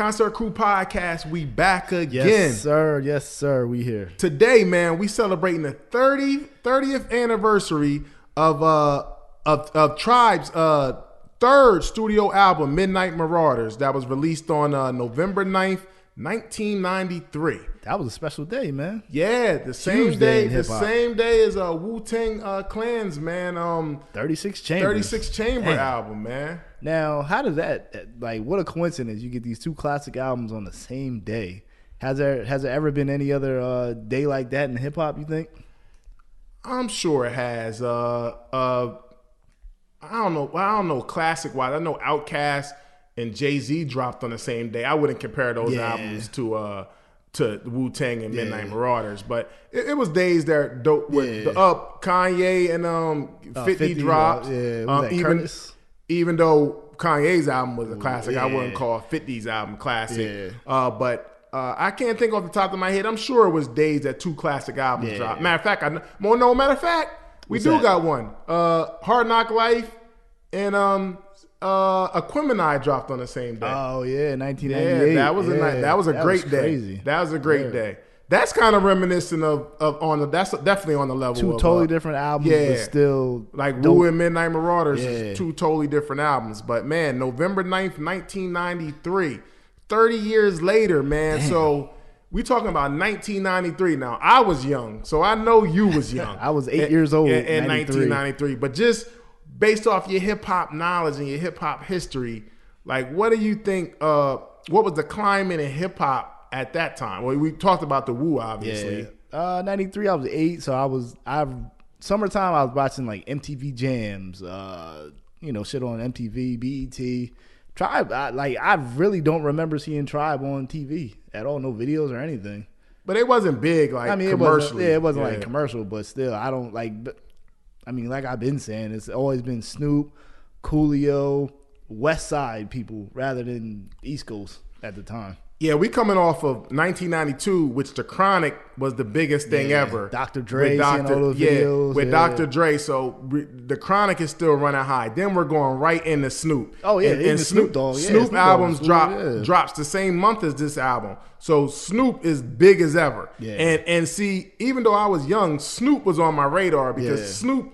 Concert Crew Podcast. We back again. Yes, sir. Yes, sir. We here. Today, man, we celebrating the 30th anniversary of Tribe's third studio album, Midnight Marauders, that was released on November 9th, 1993. That was a special day, man. Yeah, the same day as Wu-Tang Clan's, man. 36 Chamber. 36 Chamber album, man. Now, how does that, like, what a coincidence. You get these two classic albums on the same day. Has there ever been any other day like that in hip hop, you think? I'm sure it has. I don't know classic wise. I know Outkast and Jay-Z dropped on the same day. I wouldn't compare those albums to Wu-Tang and Midnight Marauders, but it was days that dope with the Kanye and 50 dropped. Even though Kanye's album was a classic, I wouldn't call 50's album classic. But I can't think off the top of my head. I'm sure it was days that two classic albums dropped. Matter of fact, we got one. Hard Knock Life and Aquemini dropped on the same day. Oh yeah, 1998. Yeah, that was a great day. That was a great day. That's kind of reminiscent that's definitely on the level two of totally different albums, but still like Wu and Midnight Marauders is two totally different albums. But man, November 9th, 1993, 30 years later, man. Damn. So we talking about 1993 now. I was young, so I know you was young. I was 8 years old in 1993. But just based off your hip hop knowledge and your hip hop history, like what do you think? What was the climate in hip hop at that time? Well, we talked about the Wu, obviously. 93, I was 8, so summertime I was watching like MTV Jams, shit on MTV, BET. Tribe, I really don't remember seeing Tribe on TV at all, no videos or anything. But it wasn't big, commercially. It wasn't like commercial, but still, I don't like. Like I've been saying, it's always been Snoop, Coolio, West Side people rather than East Coast at the time. Yeah, we coming off of 1992, which The Chronic was the biggest thing ever. Dr. Dre, all those videos. With Dr. Dre. So The Chronic is still running high. Then we're going right into Snoop. Oh, yeah. And Snoop Dogg. Snoop albums drops the same month as this album. So Snoop is big as ever. Yeah. And see, even though I was young, Snoop was on my radar because Snoop,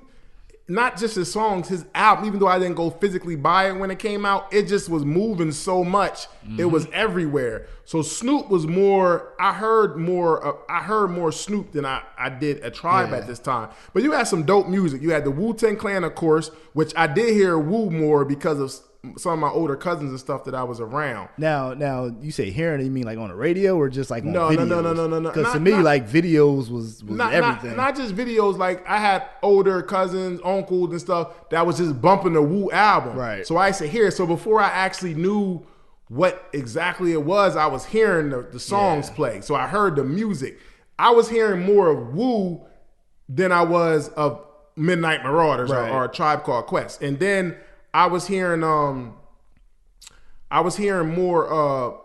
not just his songs, his album, even though I didn't go physically buy it when it came out, it just was moving so much. Mm-hmm. It was everywhere. So Snoop was more, I heard more Snoop than I did a Tribe at this time. But you had some dope music. You had the Wu-Tang Clan, of course, which I did hear Wu more because of some of my older cousins and stuff that I was around. Now you say hearing it, you mean like on the radio or just like on videos? No. Because to me, like videos was everything. Not just videos. Like I had older cousins, uncles and stuff that was just bumping the Wu album. Right. So I used to hear it. So before I actually knew what exactly it was, I was hearing the songs play. So I heard the music. I was hearing more of Wu than I was of Midnight Marauders or Tribe Called Quest. And then I was hearing more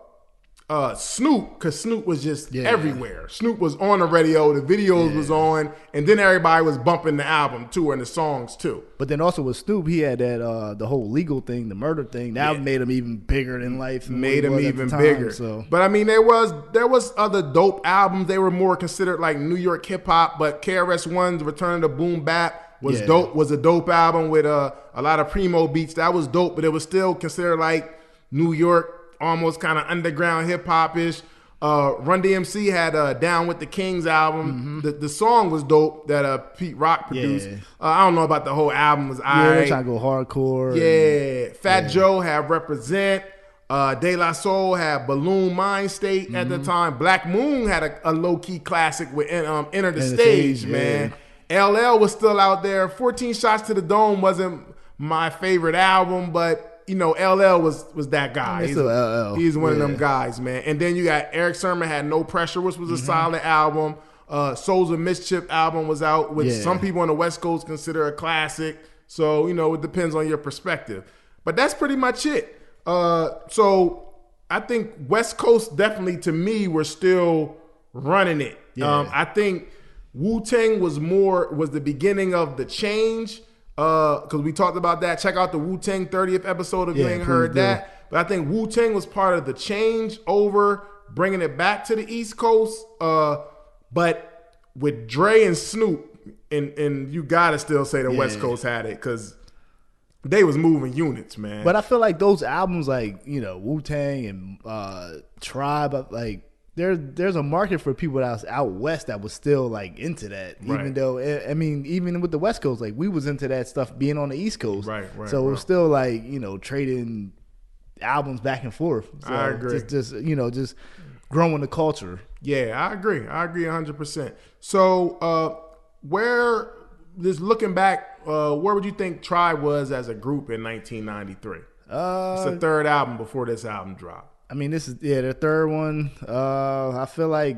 Snoop, because Snoop was just everywhere. Snoop was on the radio, the videos was on, and then everybody was bumping the album too and the songs too. But then also with Snoop, he had that the whole legal thing, the murder thing. That made him even bigger than life. Made him even bigger. So. But I mean, there was other dope albums. They were more considered like New York hip hop. But KRS-One's Return to Boom Bap was dope. Was a dope album with a lot of Primo beats. That was dope, but it was still considered like New York, almost kind of underground hip hop ish. Run DMC had Down with the Kings album. Mm-hmm. The song was dope that Pete Rock produced. I don't know about the whole album. Was they're trying to go hardcore. Yeah, Fat Joe had Represent. De La Soul had Balloon Mind State at the time. Black Moon had a low key classic with Enter the Stage, man. LL was still out there. 14 Shots to the Dome wasn't my favorite album, but you know, LL was that guy. He's one of them guys, man. And then you got Eric Sermon had No Pressure, which was a solid album. Souls of Mischief album was out, which some people on the West Coast consider a classic. So, you know, it depends on your perspective. But that's pretty much it. So I think West Coast definitely, to me, were still running it. I think Wu-Tang was the beginning of the change. because we talked about that. Check out the Wu-Tang 30th episode if you ain't heard do. that. But I think Wu-Tang was part of the change over bringing it back to the East Coast. But with Dre and Snoop, and you gotta still say the West Coast had it because they was moving units, man. But I feel like those albums, like, you know, Wu-Tang and Tribe, like there's a market for people that was out west that was still like into that. Right. Even though, I mean, even with the West Coast, like we was into that stuff being on the East Coast. Right. So it was still like, you know, trading albums back and forth. So I agree. Just you know, just growing the culture. Yeah, I agree 100%. So just looking back, where would you think Tribe was as a group in 1993? It's the third album before this album dropped. I mean, this is their third one. I feel like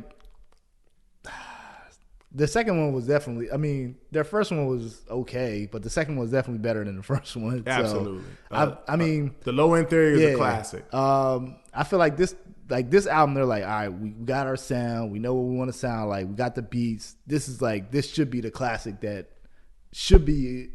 the second one was definitely. I mean, their first one was okay, but the second one was definitely better than the first one. Absolutely. So, I mean, the Low End Theory is a classic. I feel like this album, they're like, all right, we got our sound, we know what we want to sound like, we got the beats. This should be the classic that should be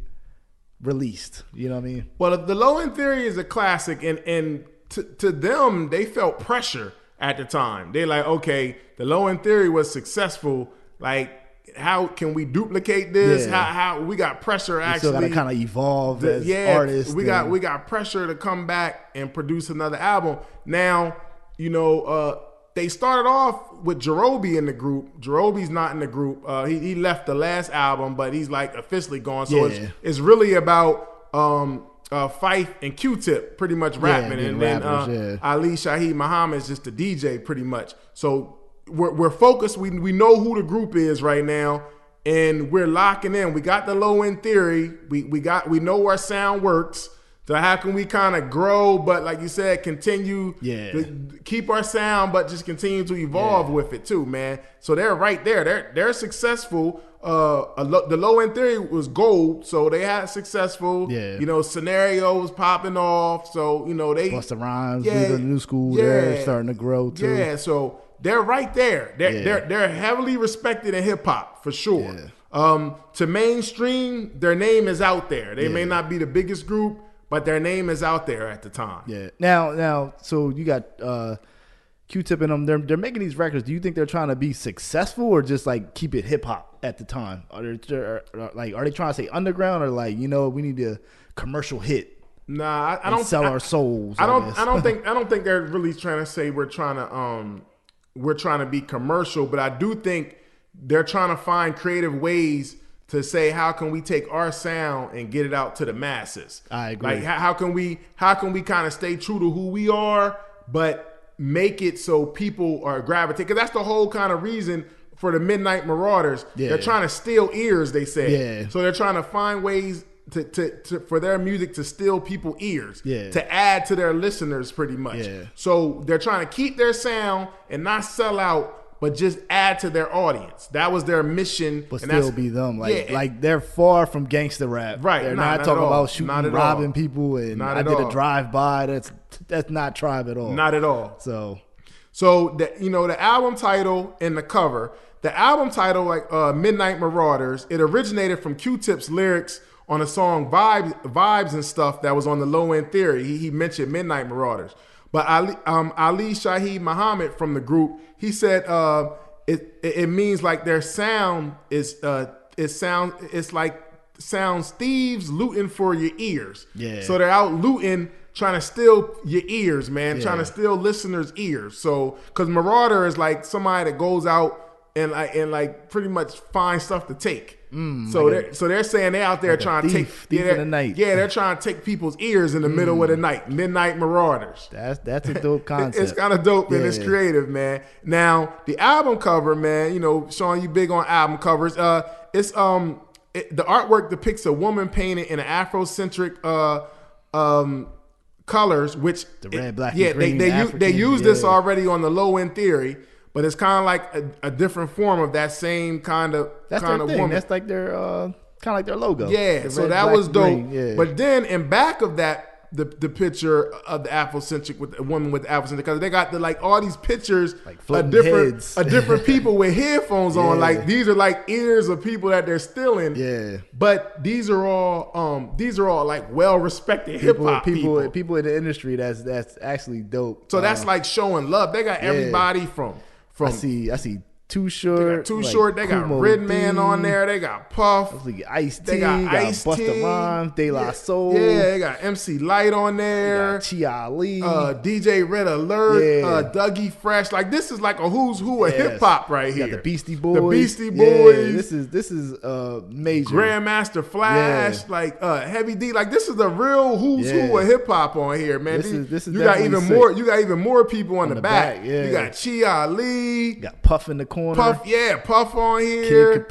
released. You know what I mean? Well, the Low End Theory is a classic, and to them, they felt pressure at the time. They're like, okay, the Low End Theory was successful. Like, how can we duplicate this? Yeah. How we got pressure actually. Still got to kind of evolve as artists. We got pressure to come back and produce another album. Now, you know, they started off with Jerobi in the group. Jerobi's not in the group. He left the last album, but he's like officially gone. So it's really about Fife and Q-Tip pretty much rapping, and then Ali Shaheed Muhammad is just the DJ pretty much. So we're focused. We know who the group is right now, and we're locking in. We got the Low End Theory. We know our sound works. So how can we kind of grow, but like you said, continue to keep our sound, but just continue to evolve with it too, man. So they're right there. They're successful. The Low End Theory was gold, so they had successful. You know, scenarios popping off. So you know they Busta Rhymes, the new school. They're starting to grow too. Yeah, so they're right there. They're heavily respected in hip hop for sure. To mainstream, their name is out there. They may not be the biggest group, but their name is out there at the time. Yeah. Now, so you got Q-Tip in them. They're making these records. Do you think they're trying to be successful or just like keep it hip hop at the time? Are they trying to say underground or like, you know, we need a commercial hit? Nah, I don't sell our souls. I don't think they're really trying to say we're trying to be commercial, but I do think they're trying to find creative ways to say, how can we take our sound and get it out to the masses? I agree. Like how can we kind of stay true to who we are, but make it so people are gravitating? Because that's the whole kind of reason for the Midnight Marauders. They're trying to steal ears, they say. So they're trying to find ways to for their music to steal people's ears, to add to their listeners pretty much. So they're trying to keep their sound and not sell out, but just add to their audience. That was their mission. But still be them. Like they're far from gangster rap. Right. They're not talking about shooting, robbing people, and I did a drive-by. That's not Tribe at all. Not at all. So the album title and the cover. The album title, like Midnight Marauders, it originated from Q-Tip's lyrics on a song Vibes and Stuff that was on the Low End Theory. He mentioned Midnight Marauders. But Ali Shaheed Muhammad from the group, he said it means like their sound is sounds thieves looting for your ears. So they're out looting, trying to steal your ears, man, trying to steal listeners' ears. So because Marauder is like somebody that goes out and like pretty much find stuff to take. So they're saying they're out there like trying to take in the night. They're trying to take people's ears in the middle of the night. Midnight Marauders. That's a dope concept. It's kind of dope and it's creative, man. Now the album cover, man. You know, Sean, you big on album covers. It's the artwork depicts a woman painted in an Afrocentric colors, which the red, black, and green. They use this already on the Low End Theory. But it's kind of like a different form of that same kind of woman. That's like their kind of like their logo. Yeah, so that was dope. But then in back of that the picture of the Afrocentric with the woman with the Afrocentric, because they got all these pictures Like of different people with headphones on. Like these are like ears of people that they're stealing. Yeah. But these are all like well respected hip hop people in the industry that's actually dope. So that's like showing love. They got everybody from I see Too Short. Too Short. They got Redman on there. They got Puff. Ice-T. They got Busta Rhymes. De La Soul. Yeah, they got MC Light on there. Chia Lee. DJ Red Alert. Dougie Fresh. Like this is like a who's who of hip hop right here. Got the Beastie Boys. The Beastie Boys. Yeah, this is major. Grandmaster Flash. Like Heavy D. Like this is the real who's who of hip hop on here, man. This is you got even sick. more. You got even more people on the back. Yeah. You got Chia Lee. You got Puff in the corner. Puff on here.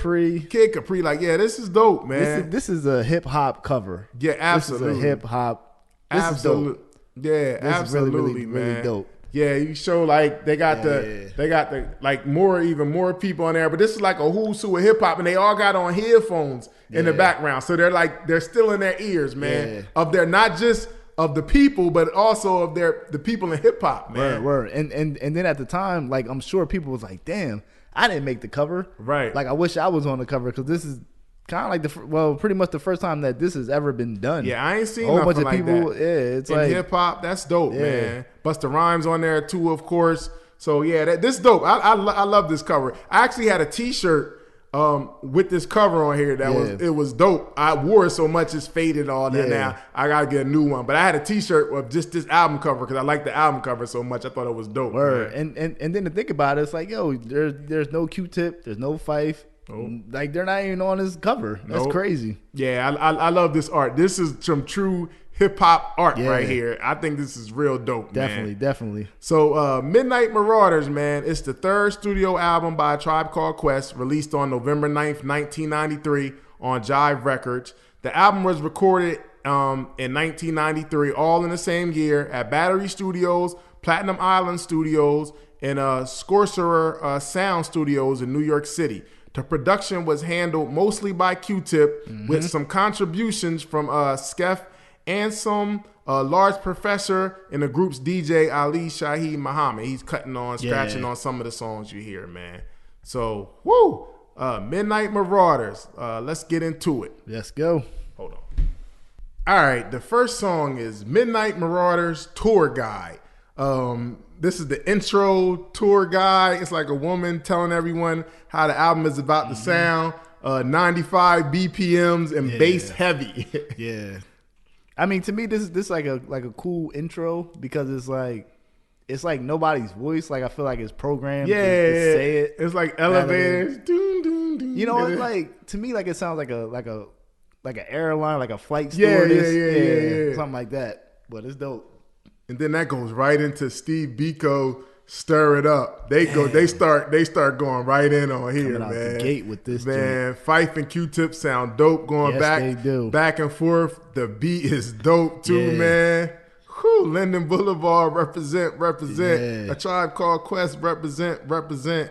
Kid Capri. Like, yeah, this is dope, man. This is a hip hop cover. Yeah, absolutely. This is a hip hop. This is dope. Yeah, absolutely, is man. Really dope. Yeah, you show like they got the like even more people on there, but this is like a who's who of hip hop, and they all got on headphones in the background, so they're still in their ears, man. Of their not just of the people, but also of the people in hip hop, man. Word. And then at the time, like I'm sure people was like, damn, I didn't make the cover. Right. Like I wish I was on the cover, because this is kind of like pretty much the first time that this has ever been done. Yeah, I ain't seen a whole bunch of like people. That. Yeah, it's in like hip hop. That's dope, man. Busta Rhymes on there too, of course. So yeah, this is dope. I love this cover. I actually had a T-shirt with this cover on here that was dope. I wore it so much it's faded all that now. I gotta get a new one. But I had a T-shirt of just this album cover because I like the album cover so much. I thought it was dope. Word. And then to think about it, it's like, yo, there's no Q-Tip, there's no Fife. Nope. Like they're not even on this cover. That's crazy. Yeah, I love this art. This is some true hip hop art right here. I think this is real dope, man. Definitely. So Midnight Marauders, man, it's the third studio album by A Tribe Called Quest, released on November 9th, 1993 on Jive Records. The album was recorded in 1993, all in the same year at Battery Studios, Platinum Island Studios, and Sorcerer Sound Studios in New York City. The production was handled mostly by Q-Tip, with some contributions from Skef and some large professor in the group's DJ Ali Shaheed Muhammad. He's scratching on some of the songs you hear, man. So, Midnight Marauders. Let's get into it. Let's go. Hold on. All right, the first song is Midnight Marauders Tour Guide. This is the intro tour guide. It's like a woman telling everyone how the album is about to sound. 95 BPMs and bass heavy. Yeah. I mean, to me, this like a cool intro, because it's like nobody's voice. Like I feel like it's programmed to say it. It's like elevators. You know, it's like, to me, like it sounds like an airline, like a flight stewardess. Yeah. Something like that. But it's dope. And then that goes right into Steve Biko, Stir It Up. They start going right in on here, coming out man. The gate with this, man. joint. Fife and Q-Tip sound dope going back and forth. The beat is dope too, man. Whew, Linden Boulevard represent. Yeah. A Tribe Called Quest represent.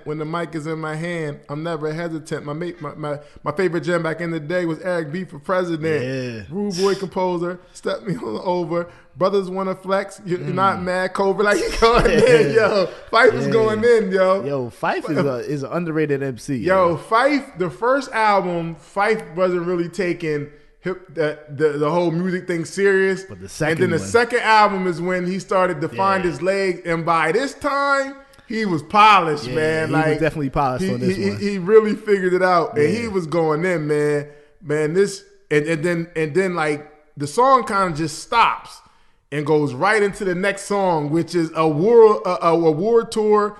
When the mic is in my hand, I'm never hesitant. My favorite jam back in the day was Eric B for President. Yeah. Rude Boy Composer, Step Me On Over. Brothers Wanna Flex, you're not mad, Cobra. Like, you going in, yo. Fife is going in, yo. Yo, Fife is an underrated MC. Yo, Fife, the first album, Fife wasn't really taking the whole music thing serious. But the second album is when he started to find his legs, and by this time he was polished, man. He was definitely polished on this one. He really figured it out, and he was going in, man. This and then like the song kind of just stops and goes right into the next song, which is a world tour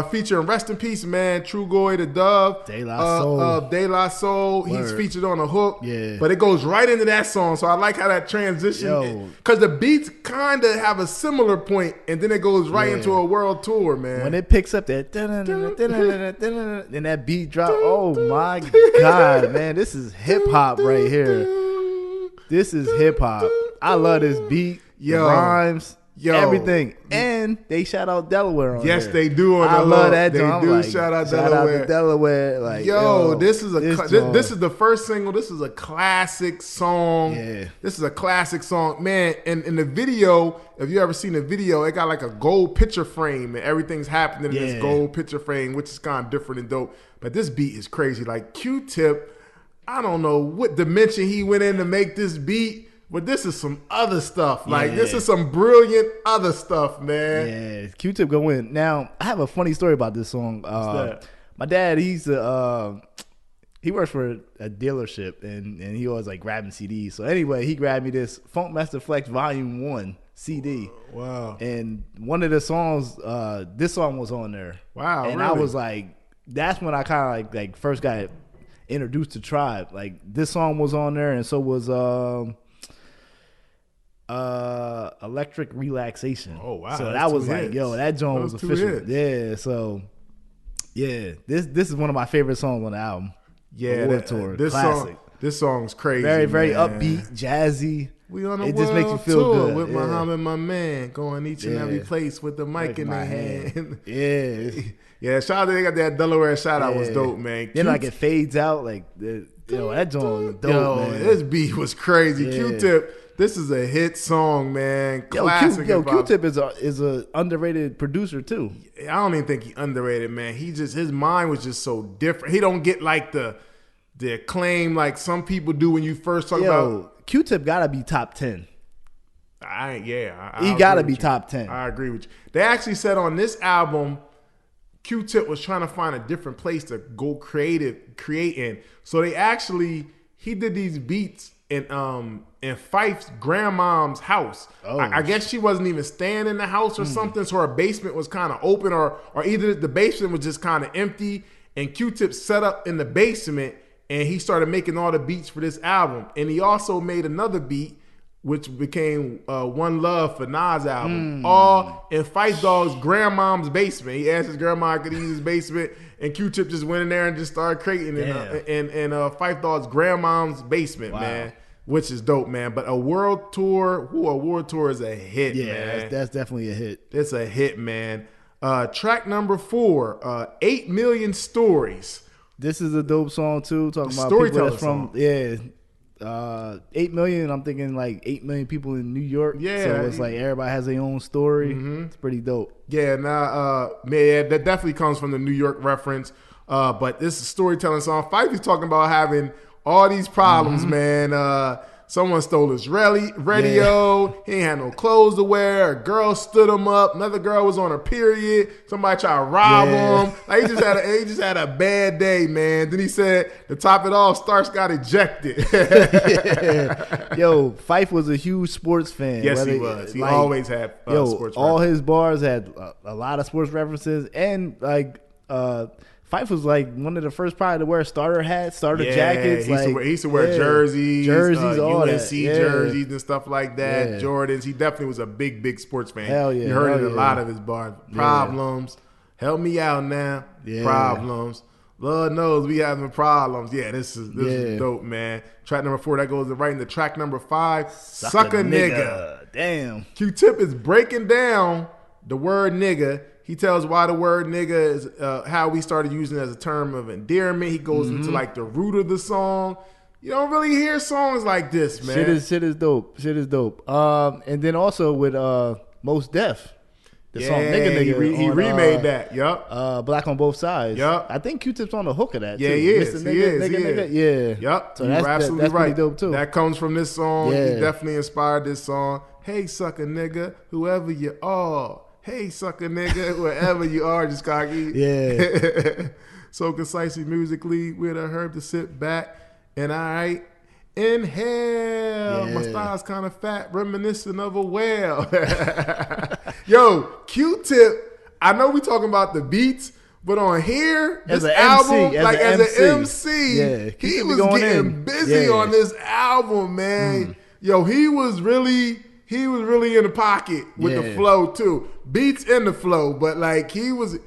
featuring, rest in peace, man, Trugoy the Dove, De La Soul. De La Soul. He's featured on a hook, yeah. But it goes right into that song. So I like how that transition, because the beats kind of have a similar point, and then it goes right into a world tour, man. When it picks up that, then that beat drop. Oh my God, man, this is hip hop right here. This is hip hop. I love this beat. Yo, the rhymes. everything. And they shout out Delaware on Yes, there. they do. I love that. They joint. do Like, shout out shout Delaware. out to Delaware. Like, this is this is the first single. This is a classic song. Yeah. This is a classic song, man. And in the video, if you ever seen the video, it got like a gold picture frame, and everything's happening in this gold picture frame, which is kind of different and dope. But this beat is crazy. Like Q-Tip, I don't know what dimension he went in to make this beat. But this is some other stuff. Like, this is some brilliant other stuff, man. Yeah, Q-Tip go in. Now, I have a funny story about this song. My dad, he works for a dealership, and he always, like, grabbing CDs. So, anyway, he grabbed me this Funk Master Flex Volume 1 CD. Wow. And one of the songs, this song was on there. Wow, and really? I was like, that's when I kind of, like first got introduced to Tribe. Like, this song was on there, and so was... Electric Relaxation. Oh wow. So that was like, yo, that joint was official. Yeah, so this is one of my favorite songs on the album. Yeah, World Tour. This Classic. This song's crazy. Very man. Upbeat, jazzy. We on a it world just makes you feel tour good. with Muhammad, my man, going each and every place with the mic in their hand. Yeah. Shout out, they got that Delaware shout out was dope, man. Then like it fades out, like that joint was dope, man. This beat was crazy. Q-Tip. This is a hit song, man. Classic. Q-Tip is a underrated producer too. I don't even think he underrated, man. His mind was just so different. He don't get like the acclaim like some people do when you first talk about. Q-Tip gotta be top 10. He gotta be top 10. I agree with you. They actually said on this album, Q-Tip was trying to find a different place to go create in. So he did these beats in Fife's grandmom's house. I guess she wasn't even staying in the house or something, so her basement was kind of open, or either the basement was just kind of empty, and Q-Tip set up in the basement, and he started making all the beats for this album. And he also made another beat, which became One Love for Nas' album, all in Phife Dawg's grandmom's basement. He asked his grandma could he use his basement, and Q-Tip just went in there and just started creating in Phife Dawg's grandmom's basement, man. Which is dope, man. But a world tour is a hit, man. That's definitely a hit. It's a hit, man. Track number 4, 8 Million Stories. This is a dope song too. Talking about people that's from 8 million. I'm thinking like 8 million people in New York. Yeah, so it's like everybody has their own story. It's pretty dope. Yeah, man, that definitely comes from the New York reference. But this is a storytelling song. Phife is talking about having all these problems, man. Someone stole his radio. He ain't had no clothes to wear. A girl stood him up. Another girl was on her period. Somebody tried to rob him. Like he just had a bad day, man. Then he said, to top it off, Starks got ejected. Yo, Phife was a huge sports fan. Yes, he was. He always had sports all references. His bars had a lot of sports references, and like Phife was like one of the first probably to wear starter hats, starter jackets. He used to wear jerseys, all UNC that. jerseys and stuff like that. Jordans. He definitely was a big sports fan. Hell yeah, you heard it in a lot of his bars. Problems. Help me out now. Problems. Lord knows we having problems. Yeah, this is dope, man. Track number 4, that goes right into track number 5. Sucker nigga. Damn. Q-Tip is breaking down the word nigga. He tells why the word nigga is how we started using it as a term of endearment. He goes into like the root of the song. You don't really hear songs like this, man. Shit is dope. And then also with Mos Def, the song Nigga Nigga. He remade that. Yup. Black on Both Sides. Yup. I think Q-Tip's on the hook of that. Yeah, too. he is. Nigga. Yeah. Yup. So you're absolutely right. Pretty dope too. That comes from this song. He definitely inspired this song. Hey, sucker nigga, whoever you are. Hey, sucker nigga, wherever you are, just cocky. Yeah. So concisely musically, with a herb to sit back and inhale. My style's kind of fat, reminiscent of a whale. Yo, Q-Tip, I know we talking about the beats, but on here, as this an album, MC, as an MC, he was getting busy on this album, man. Yo, he was really in the pocket with the flow too. Beats in the flow, but like he was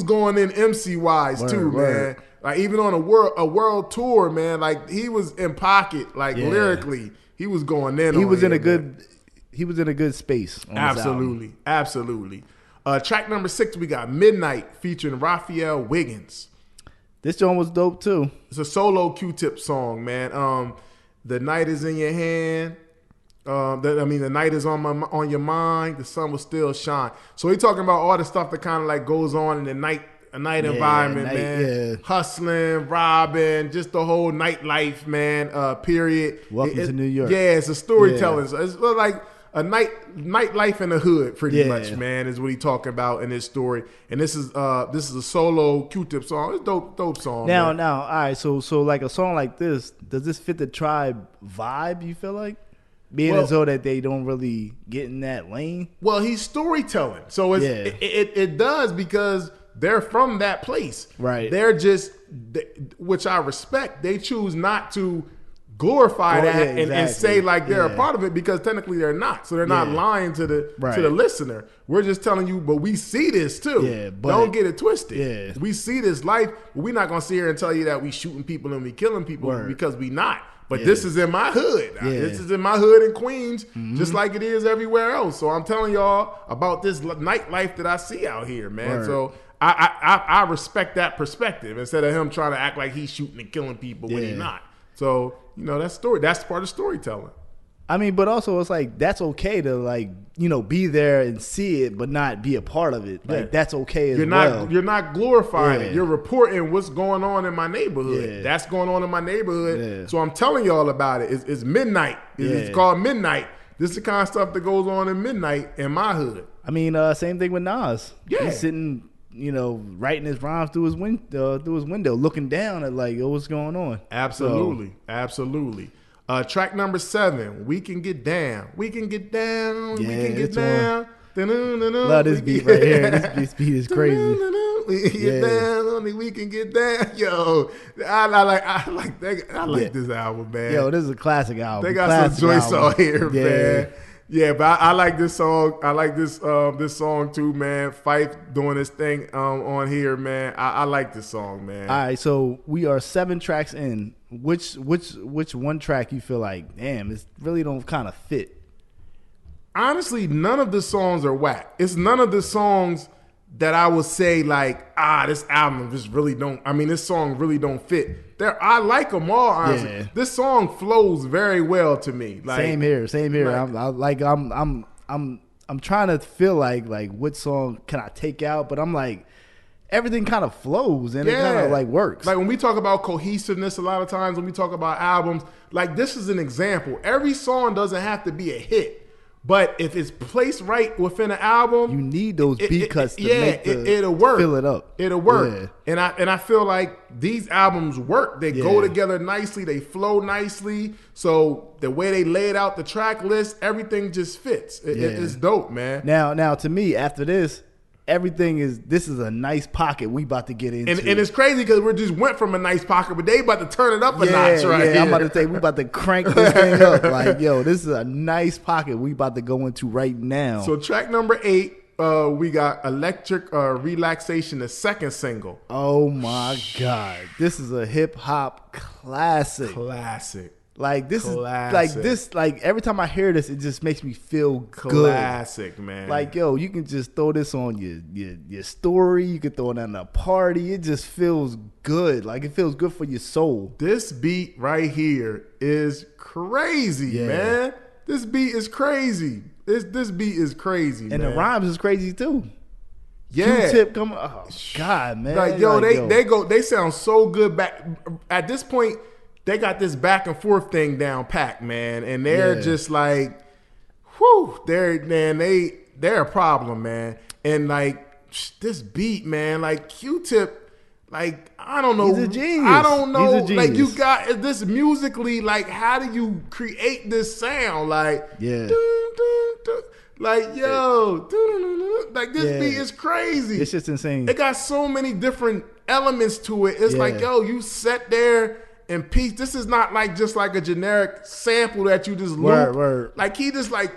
going in MC wise too, man. Like even on a world tour, man. Like he was in pocket, like lyrically, he was going in. He was in a good. in a good space. On Absolutely. Absolutely. Track number 6, we got Midnight featuring Raphael Wiggins. This joint was dope too. It's a solo Q-Tip song, man. The night is in your hand. The night is on your mind. The sun will still shine. So he talking about all the stuff that kind of like goes on in the night environment, man. Yeah. Hustling, robbing, just the whole nightlife, man. Period. Welcome to New York. Yeah, it's a storytelling. So it's like a nightlife in the hood, pretty much, man, is what he talking about in this story. And this is a solo Q-Tip song. It's dope song. Now, all right. So like a song like this, does this fit the Tribe vibe? You feel like? Being as though that they don't really get in that lane. Well, he's storytelling, so it does because they're from that place. Right. They're just, which I respect. They choose not to glorify that and say like they're a part of it because technically they're not. So they're not lying to the listener. We're just telling you, but we see this too. Yeah, but don't get it twisted. We see this life, but we're not gonna sit here and tell you that we shooting people and we killing people because we not. But this is in my hood. This is in my hood in Queens, just like it is everywhere else. So I'm telling y'all about this nightlife that I see out here, man. Word. So I respect that perspective instead of him trying to act like he's shooting and killing people when he's not. So, that's part of storytelling. I mean, but also it's like that's okay to like, be there and see it, but not be a part of it. Like that's okay as well. You're not glorifying it. You're reporting what's going on in my neighborhood. Yeah. That's going on in my neighborhood. Yeah. So I'm telling y'all about it. It's midnight. It's called Midnight. This is the kind of stuff that goes on in midnight in my hood. I mean, same thing with Nas. Yeah. He's sitting, writing his rhymes through his window, looking down at like, what's going on? Absolutely. Absolutely. Track number 7, We Can Get Down. We can get down. We can get down. Love this beat right here. This beat is crazy. We can get down. Only we can get down. Yo, I like this album, man. Yo, this is a classic album. They got some joints on here, man. Yeah, but I like this song. I like this song too, man. Fife doing this thing on here, man. I like this song, man. All right, so we are 7 tracks in. Which one track you feel like, damn, this really don't kind of fit? Honestly, none of the songs are whack. It's none of the songs that I would say like, this album just really don't. I mean, this song really don't fit. I like them all. Honestly, this song flows very well to me. Like, same here. Like, I'm trying to feel like what song can I take out, but I'm like, everything kind of flows and it kind of like works. Like when we talk about cohesiveness, a lot of times when we talk about albums, like this is an example. Every song doesn't have to be a hit. But if it's placed right within an album, you need those beat cuts to make it'll work. Fill it up. It'll work. Yeah. And I feel like these albums work. They go together nicely. They flow nicely. So the way they laid out the track list, everything just fits. It's dope, man. Now to me, after this, this is a nice pocket we about to get into. And it's crazy because we just went from a nice pocket, but they about to turn it up a notch right here. I'm about to say we about to crank this thing up. Like, yo, this is a nice pocket we about to go into right now. So track number 8, we got Electric Relaxation, the second single. Oh my God. This is a hip hop classic. Like this is like every time I hear this, it just makes me feel good. Classic, man. Like, yo, you can just throw this on your story. You can throw it on a party. It just feels good. Like it feels good for your soul. This beat right here is crazy, man. This beat is crazy. This beat is crazy, and man. the rhymes is crazy too. Yeah, Q-Tip coming. Oh God, man. Like they sound so good. Back at this point, they got this back and forth thing down packed, man, and they're just like, whew, they're a problem, man. And like this beat, man, like Q-Tip, like I don't know, he's a genius. I don't know, He's a genius. like you got this musically, like how do you create this sound, like dun, dun, dun, like yo, like this beat is crazy. It's just insane. It got so many different elements to it. It's like yo, you sat there. And peace. This is not like just like a generic sample that you just loop. Word. Like he just like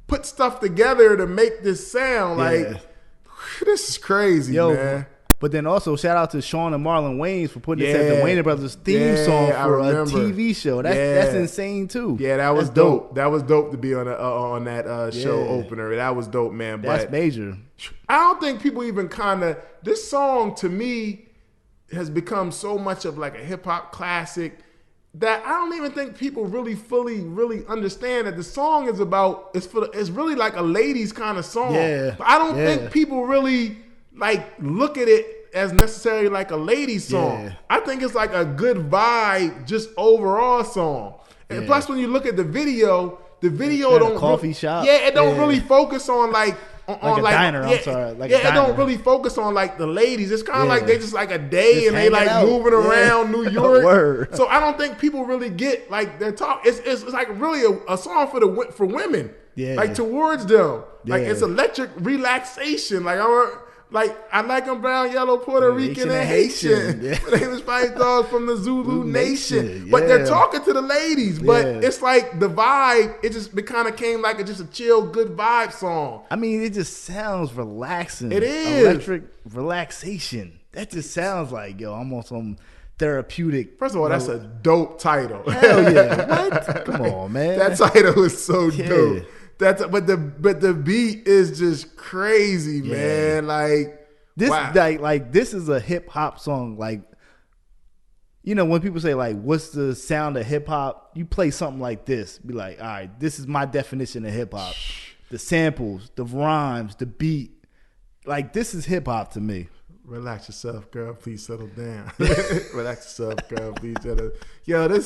put stuff together to make this sound. Like this is crazy, man. But then also shout out to Sean and Marlon Wayans for putting this as the Wayans Brothers theme song for a TV show. That's insane too. Yeah, that was dope. That was dope to be on that show opener. That was dope, man. That's major. I don't think people even this song to me has become so much of like a hip hop classic that I don't even think people really fully understand that the song is about. It's really like a ladies kind of song. Yeah. But I don't think people really like look at it as necessarily like a ladies song. Yeah. I think it's like a good vibe, just overall song. And plus, when you look at the video don't coffee shop. Yeah, it don't really focus on like. Like a diner, I'm sorry. Like it don't really focus on like the ladies. It's kind of like they just like a day just and they like out. Moving around New York. So I don't think people really get like their talk. It's like really a song for women. Yeah. Like towards them. Like it's electric relaxation. I like them brown, yellow, Puerto Rican, and Haitian. Yeah. They was fight dogs from the Zulu Nation. But they're talking to the ladies. But it's like the vibe, it kind of came like just a chill, good vibe song. I mean, it just sounds relaxing. It is. Electric relaxation. That just sounds like, I'm on some therapeutic. First of all, that's a dope title. Hell yeah. What? Come on, man. That title is so dope. But the beat is just crazy, man. Like this, wow. like this is a hip hop song. Like, when people say like, "What's the sound of hip hop?" You play something like this, be like, "All right, this is my definition of hip hop." The samples, the rhymes, the beat. Like this is hip hop to me. Relax yourself, girl. Please settle down. Relax yourself, girl. Please settle. Yo, this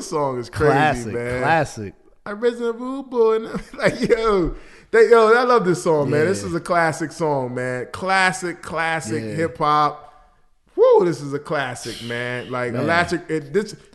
song is crazy, man. Classic. I risen a rude boy. Like, I love this song, man. This is a classic song, man. Classic hip hop. Woo, this is a classic, man. Like electric.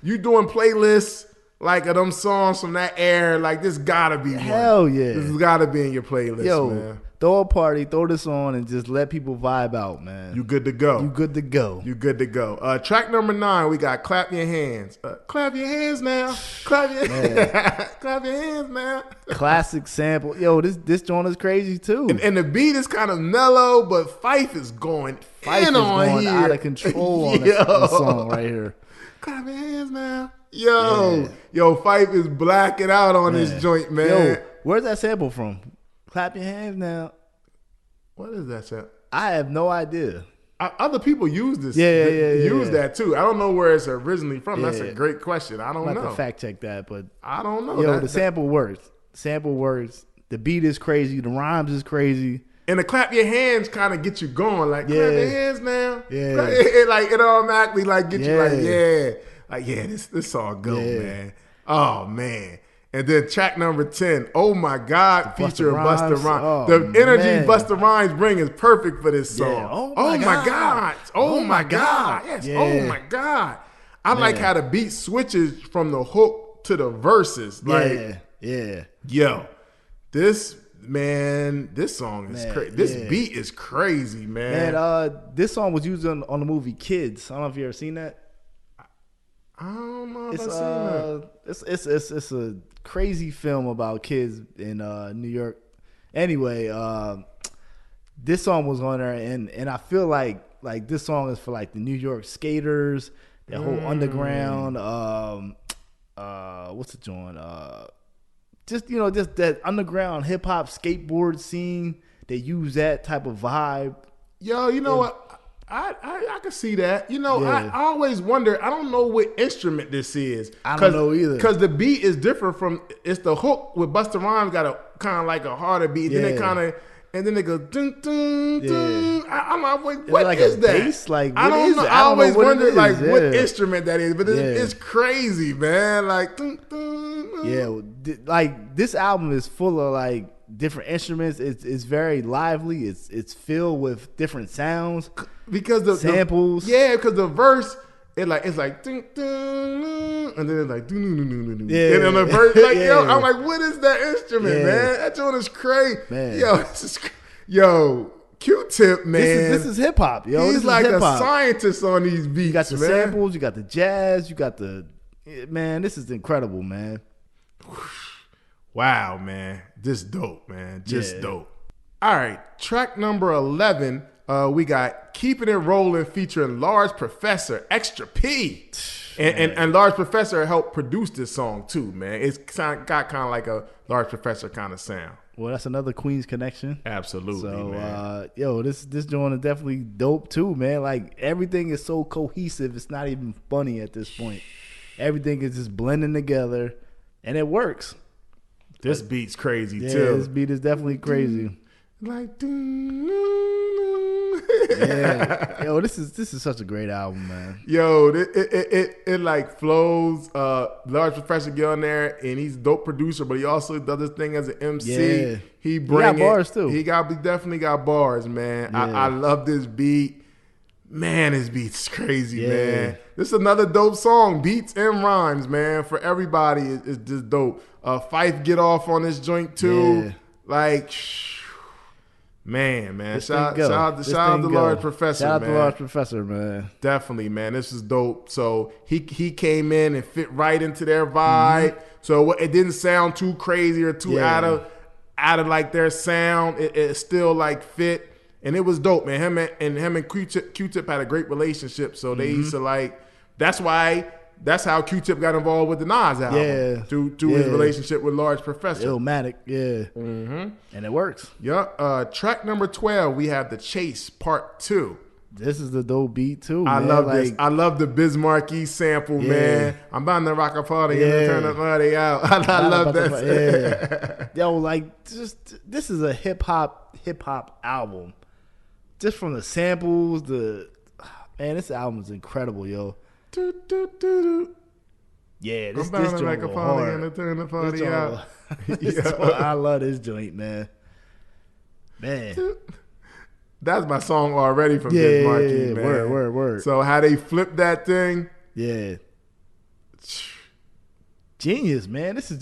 You doing playlists like of them songs from that era? Like this gotta be hell one. Yeah. This has gotta be in your playlist, man. Throw a party, throw this on, and just let people vibe out, man. You good to go. You good to go. You good to go. Track number 9, we got "Clap Your Hands." Clap your hands now. Clap your clap your hands now. Classic sample. Yo, this joint is crazy too. And the beat is kind of mellow, but Fife is going out of control on this song right here. Clap your hands now. Yo, Fife is blacking out on this joint, man. Yo, where's that sample from? Clap your hands now. What is that sample? I have no idea. Other people use this. Use that too. I don't know where it's originally from. That's a great question. I don't know. I'm about to fact check that, but I don't know. The sample works. Sample works. The beat is crazy. The rhymes is crazy. And the clap your hands kind of get you going. Like, clap your hands now. Yeah. It automatically like get you like, this song go, man. Oh, man. And then track number 10, "Oh My God," featuring Busta Rhymes. The energy Busta Rhymes bring is perfect for this song. Yeah. Oh my God. Oh my God. Yes. Yeah. Oh my God. I like how the beat switches from the hook to the verses. Like, yo, this song is crazy. This beat is crazy, man. This song was used on the movie Kids. I don't know if you ever seen that. I don't know if I've seen that. It's a crazy film about kids in New York. Anyway, this song was on there, and I feel like this song is for like the New York skaters, that whole underground. What's the joint? Just that underground hip hop skateboard scene. They use that type of vibe. Yo, you know what? I can see that. I always wonder. I don't know what instrument this is. I don't know either. Because the beat is different from. It's the hook with Busta Rhymes got a kind of like a harder beat. Then it kind of, and then they go dun dun dun. I'm like, what like is a that? Bass? Like, I don't know. I always wonder what instrument that is. But it's crazy, man. Like dun dun. Yeah, like this album is full of like different instruments. It's very lively. It's filled with different sounds. Because the samples, because the verse, it's like dun, dun, dun, and then it's like dun, dun, dun, dun, dun. And then the verse, like I'm like, what is that instrument, man? That joint is crazy, man. Yo, Q-Tip, man. This is hip hop, yo. He's like a scientist on these beats. You got the samples, you got the jazz, you got the man. This is incredible, man. Wow, man, this dope, man, just dope. All right, track number 11. we got Keeping It Rolling featuring Large Professor, Extra P. And Large Professor helped produce this song too, man. It's got kind of like a Large Professor kind of sound. Well, that's another Queens connection. Absolutely, so, man. This joint is definitely dope too, man. Like everything is so cohesive. It's not even funny at this point. Everything is just blending together, and it works. This beat's crazy yeah, too. This beat is definitely crazy. Like, yeah, yo, this is such a great album, man. Yo, it like flows. Large Professor get on there, and he's a dope producer, but he also does his thing as an MC. Yeah. He got bars too. He definitely got bars, man. Yeah. I love this beat. Man, this beat's crazy, man. This is another dope song. Beats and rhymes, man. For everybody, it's just dope. Fife get off on this joint too. Yeah. Like, man. Shout out to Large Professor, Shout out man. to Large Professor, man. Definitely, man. This is dope. So he came in and fit right into their vibe. Mm-hmm. So it didn't sound too crazy or too out of like their sound. It still like fit. And it was dope, man. Him and Q-Tip had a great relationship. So they used to like, that's how Q-Tip got involved with the Nas album. Yeah. Through his relationship with Large Professor. Illmatic, yeah. Mm-hmm. And it works. Yep. Track number 12, we have The Chase Part 2. This is the dope beat too, man. I love this. I love the Bismarcky sample, man. I'm bound to rock a party and turn the party out. I love that. Yo, like this is a hip hop album. Just from the samples, this album is incredible, yo. Yeah, this I'm bound to joint rock a party and turn the party out. I love this joint, man. That's my song already from Bismarcky, man. Word. So how they flip that thing. Yeah. Genius, man. This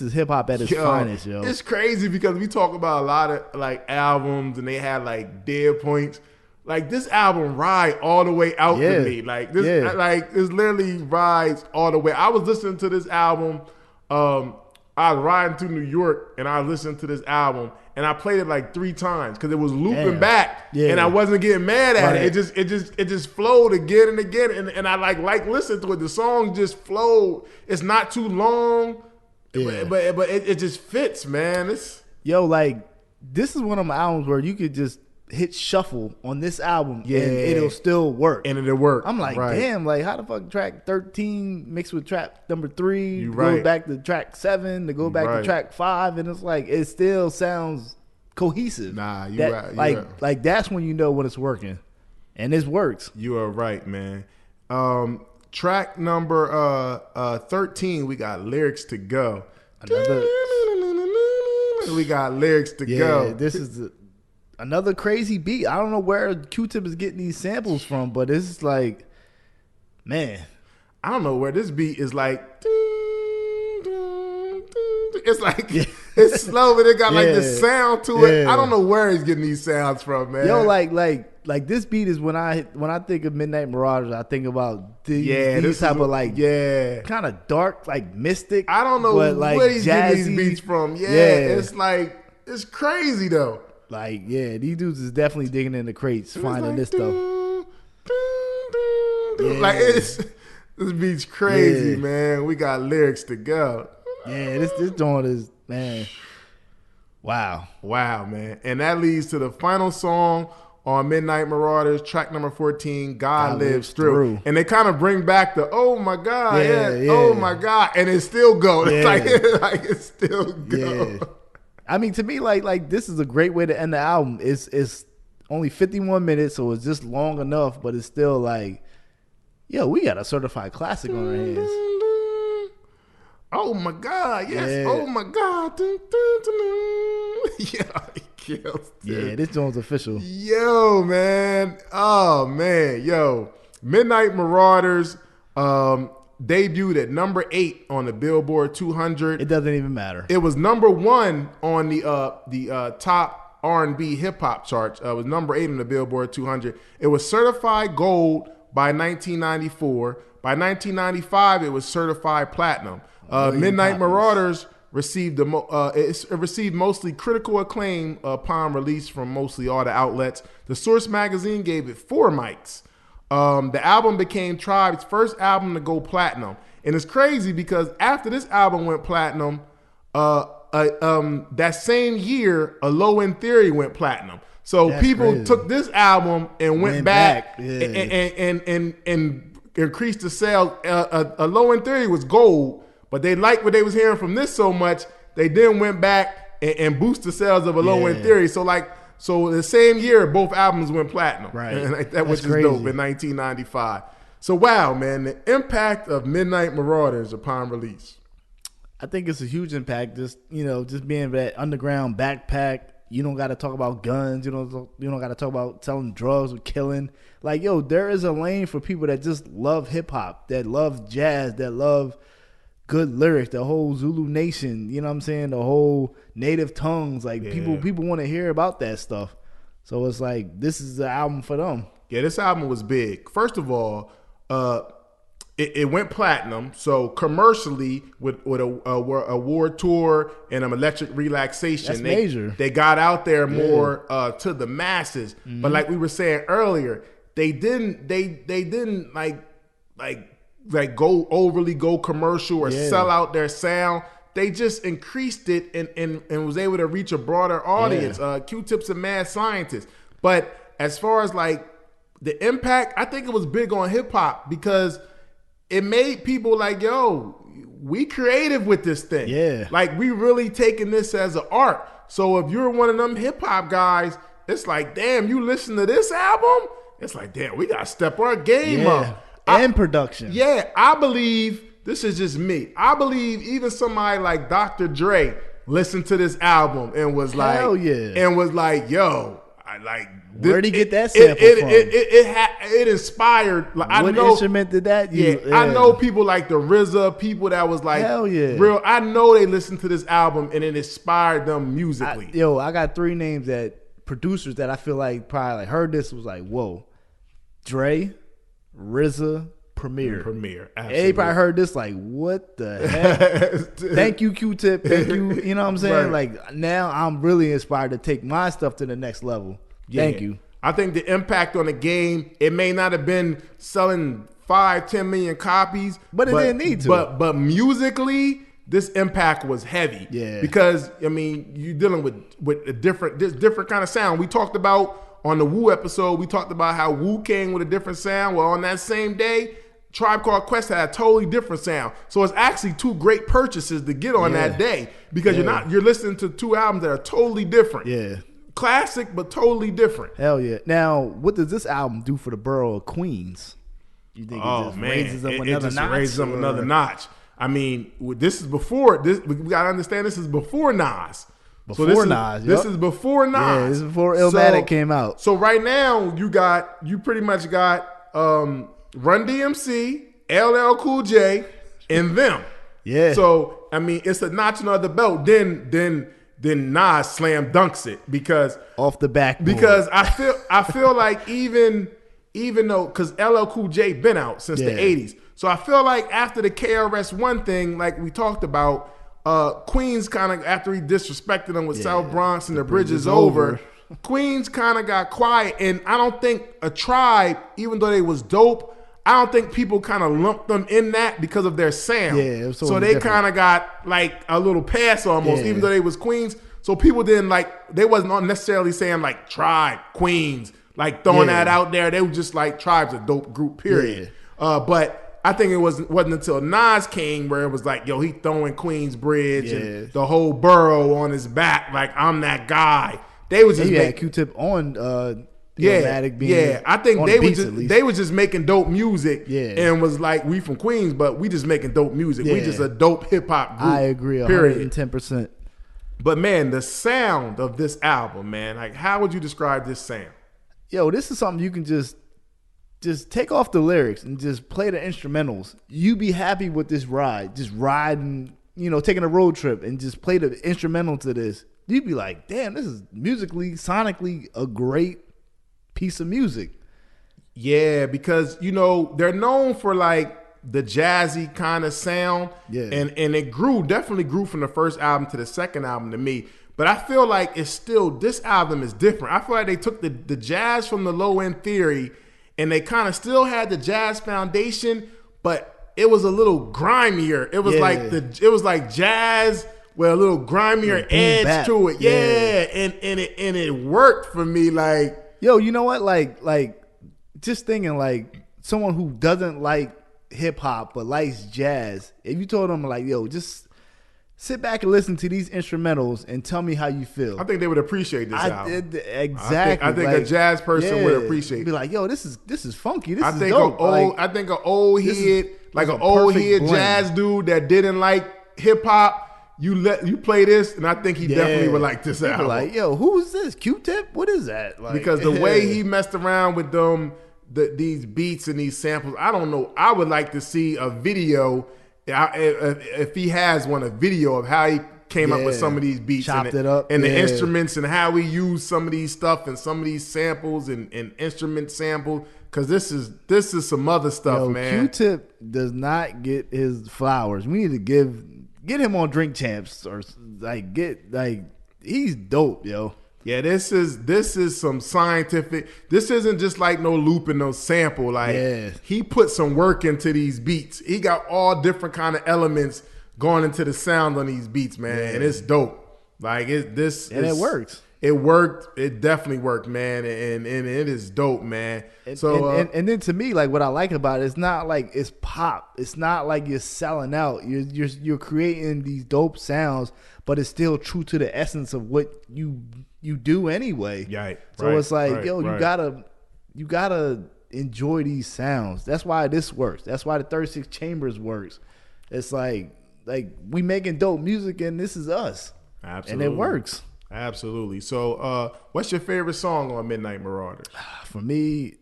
is hip hop at its finest, yo. It's crazy because we talk about a lot of like albums and they had like dead points. Like this album ride all the way out to me. Like this literally rides all the way. I was listening to this album. I was riding to New York and I listened to this album and I played it like 3 times because it was looping back and I wasn't getting mad at it. It just flowed again and again and I like listened to it. The song just flowed. It's not too long, but it just fits, man. Like this is one of my albums where you could just hit shuffle on this album and it'll still work. And it'll work. I'm like, damn, like how the fuck track 13 mixed with track number 3 to go back to track 7 to go back to track 5 and it's like it still sounds cohesive. Nah, you're right. Like that's when you know when it's working. And it works. You are right, man. Track number 13, we got Lyrics to Go. We got Lyrics to Go. This is another crazy beat. I don't know where Q-Tip is getting these samples from, but it's like, man. I don't know where this beat is like. It's like, it's slow, but it got like the sound to it. I don't know where he's getting these sounds from, man. Yo, like this beat is when I think of Midnight Marauders, I think about these type of like kind of dark, like mystic. I don't know where he's getting these beats from. It's like, it's crazy though. Like, these dudes is definitely digging in the crates, finding like, this stuff. Like, this beat's crazy, man. We got Lyrics to Go. Yeah, this joint is, man. Wow, man. And that leads to the final song on Midnight Marauders, track number 14, God Lives Through. And they kind of bring back the, oh my God, oh my God. And it still goes. Like it still goes. I mean, to me, like this is a great way to end the album. It's only 51 minutes, so it's just long enough, but it's still like, we got a certified classic on our hands. Oh my God, yes. Yeah. Oh my God. He kills it. Yeah, this joint's official. Yo, man. Oh, man. Yo. Midnight Marauders debuted at number 8 on the Billboard 200. It doesn't even matter. It was number 1 on the top R&B hip hop charts. It was number 8 on the Billboard 200. It was certified gold by 1994. By 1995, it was certified platinum. Midnight Marauders it received mostly critical acclaim upon release from mostly all the outlets. The Source magazine gave it 4 mics. The album became Tribe's first album to go platinum, and it's crazy because after this album went platinum, that same year, A Low End Theory went platinum. So That's people crazy. took this album and went back Yeah. and increased the sales. A Low End Theory was gold, but they liked what they was hearing from this so much, they then went back and boosted the sales of A Low End Theory. So the same year, both albums went platinum. Right. And that That's which is crazy. dope in 1995. So wow, man, the impact of Midnight Marauders upon release. I think it's a huge impact. Just being that underground backpack. You don't got to talk about guns. You don't got to talk about selling drugs or killing. Like, yo, there is a lane for people that just love hip hop, that love jazz, that love good lyrics. The whole Zulu Nation. You know what I'm saying? The whole native tongues. Like people want to hear about that stuff. So it's like this is the album for them. Yeah, this album was big. First of all, it went platinum. So commercially, with a world tour and Electric Relaxation, That's major. They got out there more to the masses. Mm-hmm. But like we were saying earlier, they didn't like go commercial or sell out their sound. They just increased it and was able to reach a broader audience. Q-Tip's a mad scientist. But as far as like the impact, I think it was big on hip hop because it made people like, yo, we creative with this thing. Yeah. Like we really taking this as an art. So if you're one of them hip hop guys, it's like, damn, you listen to this album? It's like, damn, we got to step our game up. And production. Yeah, I believe, this is just me, I believe even somebody like Dr. Dre listened to this album and was like, hell yeah. And was like, yo, I like, where'd he get that sample from? It inspired. Like, what instrument did that use? Yeah, I know people like the RZA, people that was like, hell yeah, real. I know they listened to this album and it inspired them musically. I got 3 names that producers that I feel like probably like heard this was like, whoa, Dre, RZA, Premier. Absolutely. They probably heard this like, what the heck? Thank you, Q-Tip. Thank you. You know what I'm saying? Right. Like now I'm really inspired to take my stuff to the next level. Thank you. I think the impact on the game, it may not have been selling 10 million copies. But it didn't need to. But musically, this impact was heavy. Yeah. Because, I mean, you're dealing with a different kind of sound. We talked about on the Wu episode, we talked about how Wu came with a different sound. Well, on that same day, Tribe Called Quest had a totally different sound. So it's actually 2 great purchases to get on that day because you're listening to 2 albums that are totally different. Yeah. Classic, but totally different. Hell yeah. Now, what does this album do for the borough of Queens? You think it just raises them another notch? Raises them another notch. I mean, this is before this. We gotta understand this is before Nas. This is before Nas. Yeah, this is before Illmatic came out. So right now you pretty much got Run DMC, LL Cool J, and them. Yeah. So I mean, it's a notch on the belt. Then Nas slam dunks it because off the back. Because I feel like even though because LL Cool J been out since the 80s, so I feel like after the KRS-One thing, like we talked about, Queens kind of after he disrespected them with South Bronx and the Bridge is Over, Queens kind of got quiet, and I don't think a Tribe, even though they was dope, I don't think people kind of lumped them in that because of their sound. Yeah, it was so they kind of got like a little pass almost, even though they was Queens. So people didn't like, they wasn't necessarily saying like Tribe, Queens, like throwing that out there. They were just like Tribe's a dope group, period. But I think it wasn't until Nas came where it was like, yo, he throwing Queensbridge and the whole borough on his back, like I'm that guy. They was just had Q-Tip on I think they was just making dope music and was like, we from Queens, but we just making dope music. We just a dope hip hop group. I agree 110%. But man, the sound of this album, man, like how would you describe this sound? Yo, this is something you can just take off the lyrics and just play the instrumentals. You be happy with this ride. Just riding, taking a road trip and just play the instrumental to this. You'd be like, damn, this is musically, sonically a great piece of music. Yeah, because they're known for like the jazzy kind of sound. Yeah. And it definitely grew from the first album to the second album to me. But I feel like this album is different. I feel like they took the jazz from the Low End Theory and they kind of still had the jazz foundation, but it was a little grimier. It was like jazz with a little grimier edge to it. Yeah. And it worked for me. Like, yo, you know what? Like just thinking like someone who doesn't like hip hop but likes jazz, if you told them like, yo, just sit back and listen to these instrumentals and tell me how you feel, I think they would appreciate this album. Exactly. I think a jazz person would appreciate it. Be like, yo, this is funky. This is dope. Like, I think an old head, like an old head jazz dude that didn't like hip hop, you play this, and I think he definitely would like this album. Like, yo, who is this? Q-Tip? What is that? Like, because the way he messed around with these beats and these samples, I don't know. I would like to see a video, if he has one, a video of how he came up with some of these beats, chopped it up, and the instruments, and how he used some of these stuff and some of these samples and instrument samples. Because this is some other stuff, man. Q-Tip does not get his flowers. We need to get him on Drink Champs or he's dope, yo. Yeah, this is some scientific. This isn't just like no loop and no sample. Like he put some work into these beats. He got all different kind of elements going into the sound on these beats, man, and it's dope. Like it works. It worked. It definitely worked, man, and it is dope, man. And then to me, like what I like about it, it's not like it's pop. It's not like you're selling out. You're creating these dope sounds, but it's still true to the essence of what you do anyway. Right. So it's like, you gotta enjoy these sounds. That's why this works. That's why the 36 Chambers works. It's like we making dope music, and this is us. Absolutely. And it works. Absolutely. So, what's your favorite song on Midnight Marauders? For me,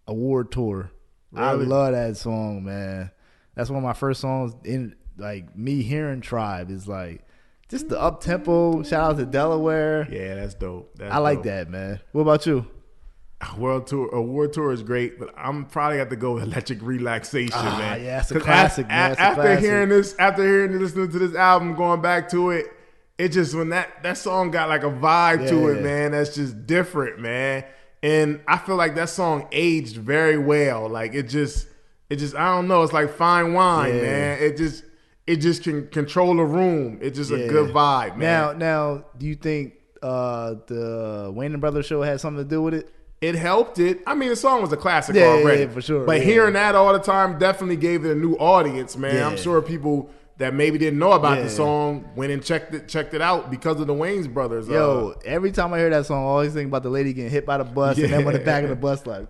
Award Tour. Really? I love that song, man. That's one of my first songs. In like me hearing Tribe is like just the up tempo. Shout out to Delaware. Yeah, that's dope. I like that, man. What about you? Award Tour is great, but I'm probably got to go with Electric Relaxation, man. Yeah, it's a classic, man. After hearing listening to this album, going back to it. It just, when that song got like a vibe to it, man, that's just different, man. And I feel like that song aged very well. Like it just I don't know, it's like fine wine, man. It just can control a room. It's just a good vibe, man. Now, do you think the Wayne & Brothers show had something to do with it? It helped it. I mean, the song was a classic already. Yeah, for sure. But hearing that all the time definitely gave it a new audience, man. I'm sure people that maybe didn't know about the song went and checked it out because of the Wayans brothers. Yo, every time I hear that song, I always think about the lady getting hit by the bus and then on the back of the bus like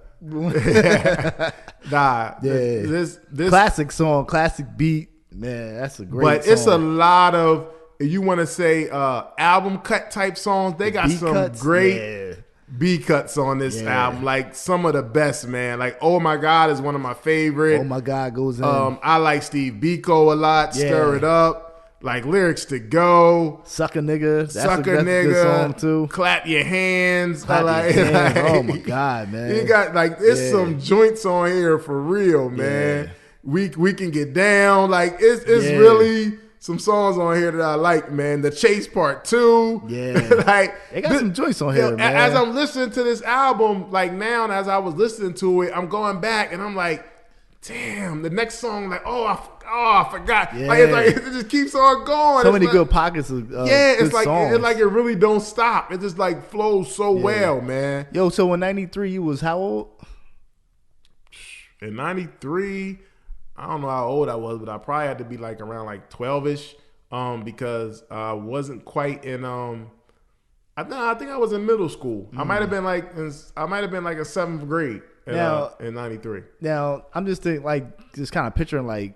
this classic song, classic beat, man. That's a great but song. It's a lot of, you want to say album cut type songs. They got some cuts, great B cuts on this album, like some of the best, man. Like Oh My God is one of my favorite. Oh My God goes in. I like Steve Biko a lot. Stir It Up, like Lyrics to Go. Suck a Nigga. That's a good song too. Clap Your Hands. Clap your hands. Oh my God, man. You got like there's some joints on here for real, man. We Can Get Down. Like it's really some songs on here that I like, man. The Chase Part 2. Yeah. Like they got some joints on here, man. As I'm listening to this album, like now, as I was listening to it, I'm going back and I'm like, damn, the next song, like, I forgot. Yeah. Like, it's like it just keeps on going. So many good pockets of it's like songs. It's like it really don't stop. It just like flows so well, man. Yo, so in '93 you was how old? In '93, I don't know how old I was, but I probably had to be like around like 12ish, because I wasn't quite in I think I was in middle school. I might have been like in a 7th grade in '93. Now I'm just thinking, like, just kind of picturing like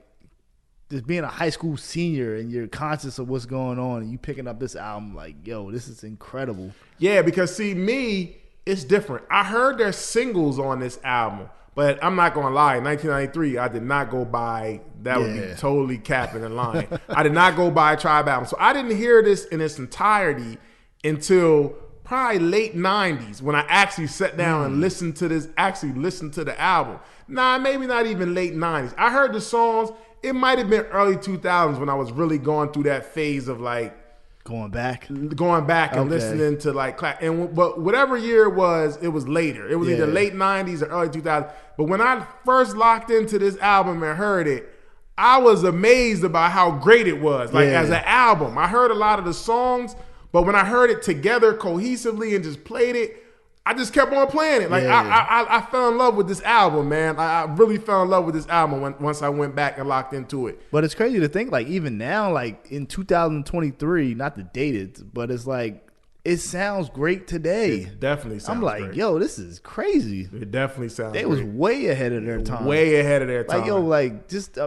just being a high school senior and you're conscious of what's going on and you picking up this album, like, yo, this is incredible. Yeah, because see, me, it's different. I heard their singles on this album. But I'm not gonna lie, in 1993, I did not go by. That would be totally capping and lying. I did not go by a Tribe album, so I didn't hear this in its entirety until probably late 90s when I actually sat down and listened to the album. Nah, maybe not even late 90s. I heard the songs. It might have been early 2000s when I was really going through that phase of like going back and listening to like but whatever year it was later. It was either late 90s or early 2000s. But when I first locked into this album and heard it, I was amazed about how great it was. Like as an album, I heard a lot of the songs, but when I heard it together cohesively and just played it, I just kept on playing it. Like I fell in love with this album, man. I really fell in love with this album once I went back and locked into it. But it's crazy to think, like even now, like in 2023, not to date it, but it's like it sounds great today. It definitely sounds great. I'm like, yo, this is crazy. It definitely sounds great. They was way ahead of their time. Way ahead of their time. Like, yo, like just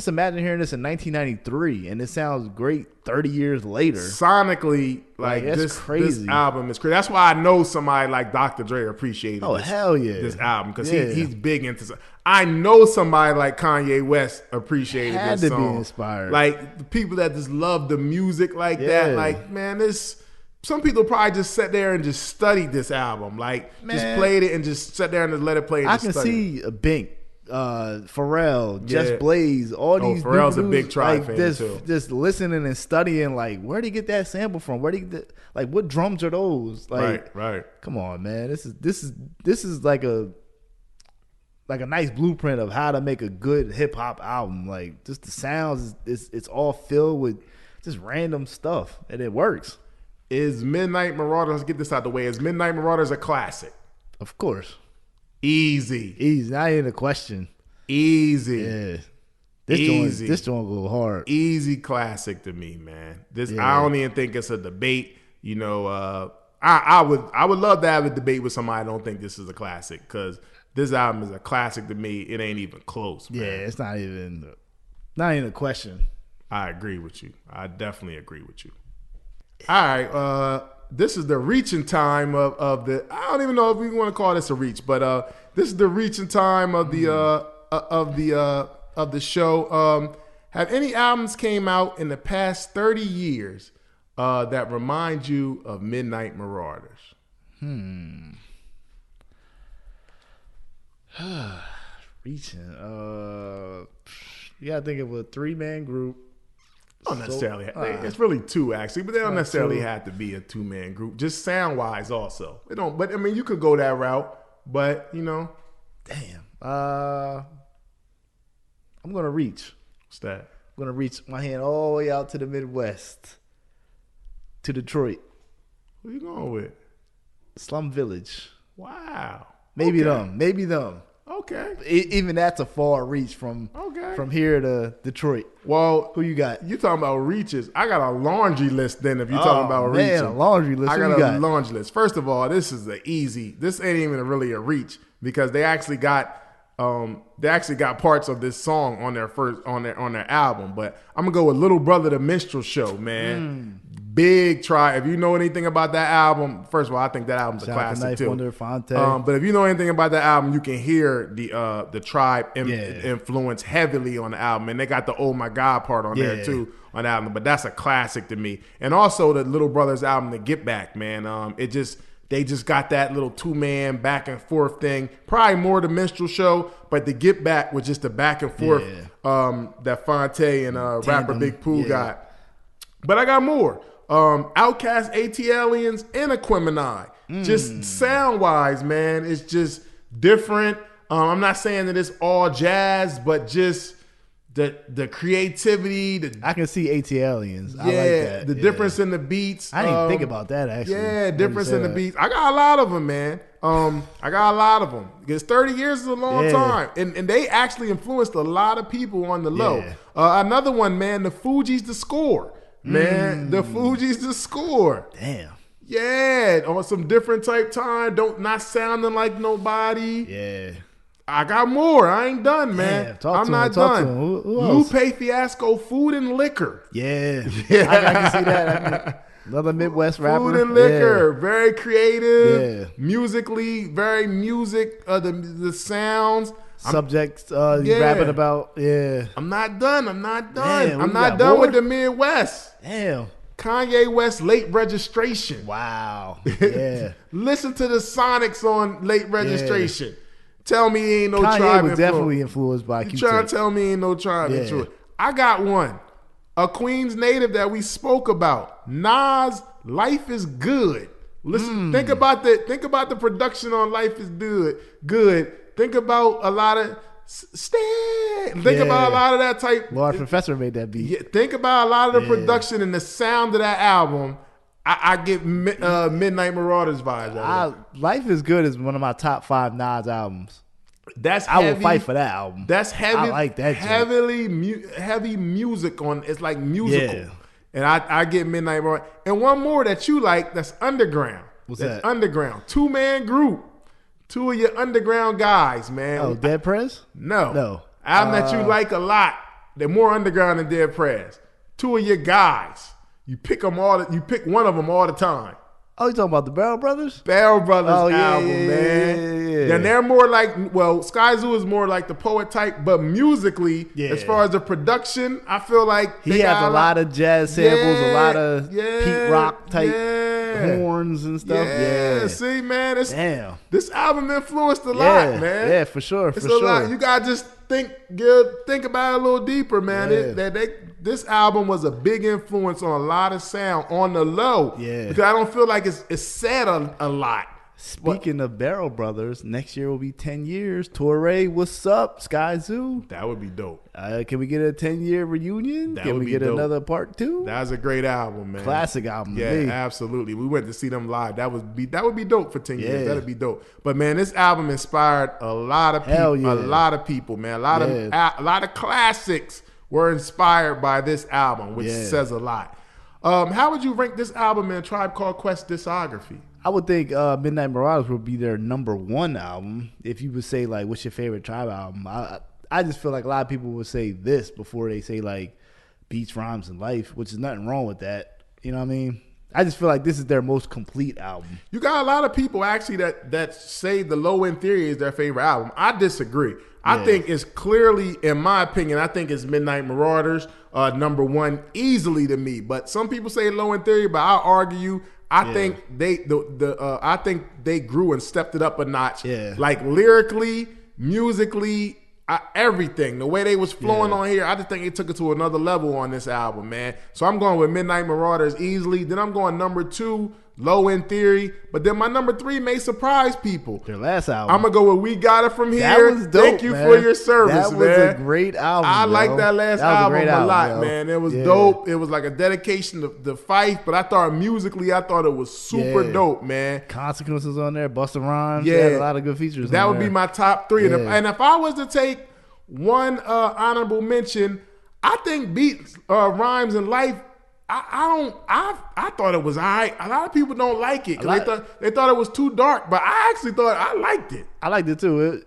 imagine hearing this in 1993 and it sounds great 30 years later. Sonically, like that's crazy. This album is crazy. That's why I know somebody like Dr. Dre appreciated this album because he's big into. I know somebody like Kanye West appreciated Had this to song. be inspired. Like the people that just love the music like that. Like, man, some people probably just sat there and just studied this album. Like, just played it and just sat there and just let it play. And I can see Bink, Pharrell, Just Blaze, all these. Pharrell's a big Tribe fan too. Just listening and studying, like, where'd he get that sample from? Where'd he get like, what drums are those? Like, right. Come on, man. This is like a nice blueprint of how to make a good hip hop album. Like, just the sounds, it's all filled with just random stuff, and it works. Is Midnight Marauders, let's get this out the way, is Midnight Marauders a classic? Of course. Easy. Not even a question. Easy. Yeah. This joint go hard. Easy classic to me, man. I don't even think it's a debate. You know, I would love to have a debate with somebody I don't think this is a classic, because this album is a classic to me. It ain't even close, man. Yeah, it's not even a question. I agree with you. I definitely agree with you. All right, this is the reaching time of the. I don't even know if we want to call this a reach, but this is the reaching time of the show. Have any albums came out in the past 30 years that remind you of Midnight Marauders? Reaching. You gotta think of a 3-man group. Don't necessarily. It's really 2 actually, but they don't necessarily have to be a 2-man group. Just sound wise, also. They don't. But I mean, you could go that route. But you know, damn. I'm gonna reach. What's that? I'm gonna reach my hand all the way out to the Midwest, to Detroit. Who you going with? Slum Village. Wow. Maybe them. Okay. Even that's a far reach from here to Detroit. Well, who you got? You talking about reaches? I got a laundry list. Then, if you talking about reaches, a laundry list. I got a laundry list. First of all, this is This ain't even really a reach because they actually got parts of this song on their album. But I'm gonna go with Little Brother the Minstrel Show, man. Big try. If you know anything about that album, first of all, I think that album's a classic too. Wonder, Fonte. But if you know anything about that album, you can hear the Tribe influence heavily on the album, and they got the "Oh My God" part on there too on the album. But that's a classic to me. And also the Little Brothers album, The Get Back, man. They just got that little 2-man back and forth thing. Probably more the Minstrel Show, but The Get Back was just the back and forth that Fonte and rapper Big Pooh got. But I got more. Outkast, AT-Aliens, and Aquemini. Just sound-wise, man, it's just different. I'm not saying that it's all jazz, but just the creativity. I can see AT-Aliens. I like that. The difference in the beats. I didn't even think about that, actually. Yeah, difference in the beats. I got a lot of them, man. I got a lot of them. Because 30 years is a long time. And they actually influenced a lot of people on the low. Another one, man, the Fugees, The Score. Man, the Fugees, The Score. Damn. Yeah, on some different type time. Not sounding like nobody. Yeah. I got more. I ain't done, man. I'm not done. Who else? Lupe Fiasco, Food and Liquor. Yeah. I can see that. Another Midwest rapper. Food and Liquor. Very creative. Musically, very the sounds. Subjects he's rapping about. Yeah. I'm not done. Damn, I'm not done with the Midwest. Damn. Kanye West Late Registration. Wow. Yeah. Listen to the Sonics on Late Registration. Yeah. Tell me he ain't no Kanye Tribe was definitely influenced by Q-Tip. You trying to tell me he ain't no Tribe influence? I got one. A Queens native that we spoke about. Nas, Life is Good. Listen, think about the production on Life is Good. Think about a lot of about a lot of that type. Large Professor made that beat. Yeah, think about a lot of the production and the sound of that album. I get Midnight Marauders vibes. Life is Good is one of my top 5 Nas albums. That's I will fight for that album. That's heavy. I like that. Heavy music on. It's like musical. Yeah. And I get Midnight Marauders. And one more that you like. That's underground. What's that? Underground 2-man group. 2 of your underground guys, man. Oh, Dead Prez? No. Album that you like a lot. They're more underground than Dead Prez. 2 of your guys. You pick one of them all the time. Oh, you talking about the Barrel Brothers? Barrel Brothers album, man. Yeah. Then they're more like, well, Sky Zoo is more like the poet type, but musically, as far as the production, I feel like he has a lot of jazz samples, a lot of Pete Rock type horns and stuff. Yeah. See, man, this album influenced a lot, man. Yeah, for sure. It's a lot. You gotta just think about it a little deeper, man. This album was a big influence on a lot of sound on the low. Yeah. Because I don't feel like it's said a lot. Speaking of Barrel Brothers, next year will be 10 years. Torre, what's up? Sky Zoo. That would be dope. Can we get a 10-year reunion? Can we get another part 2? That was a great album, man. Classic album. Yeah, absolutely. We went to see them live. That would be dope for 10 years. That'd be dope. But man, this album inspired a lot of people. A lot of people, man. A lot of classics were inspired by this album, which says a lot. How would you rank this album in Tribe Called Quest discography? I would think Midnight Marauders would be their number 1 album. If you would say, like, what's your favorite Tribe album? I just feel like a lot of people would say this before they say, like, Beats, Rhymes, and Life, which is nothing wrong with that. You know what I mean? I just feel like this is their most complete album. You got a lot of people, actually, that say the Low End Theory is their favorite album. I disagree. I think it's clearly, in my opinion, I think it's Midnight Marauders, number 1 easily to me. But some people say Low End Theory, but I'll argue. I think I think they grew and stepped it up a notch. Yeah. Like lyrically, musically, everything. The way they was flowing on here, I just think it took it to another level on this album, man. So I'm going with Midnight Marauders easily. Then I'm going number 2, Low End Theory. But then my number 3 may surprise people. Their last album. I'm going to go with We Got It From Here. That was dope, Thank you for your service, man. That was a great album, I like that last album a lot, man. It was dope. It was like a dedication to Fife, but I thought musically, it was super dope, man. Consequences on there, Busta Rhymes. Yeah. Had a lot of good features That on would there. be my top 3. And if I was to take one honorable mention, I think Beats, Rhymes, and Life, I thought it was all right. A lot of people don't like it. They thought it was too dark, but I actually thought I liked it. I liked it too.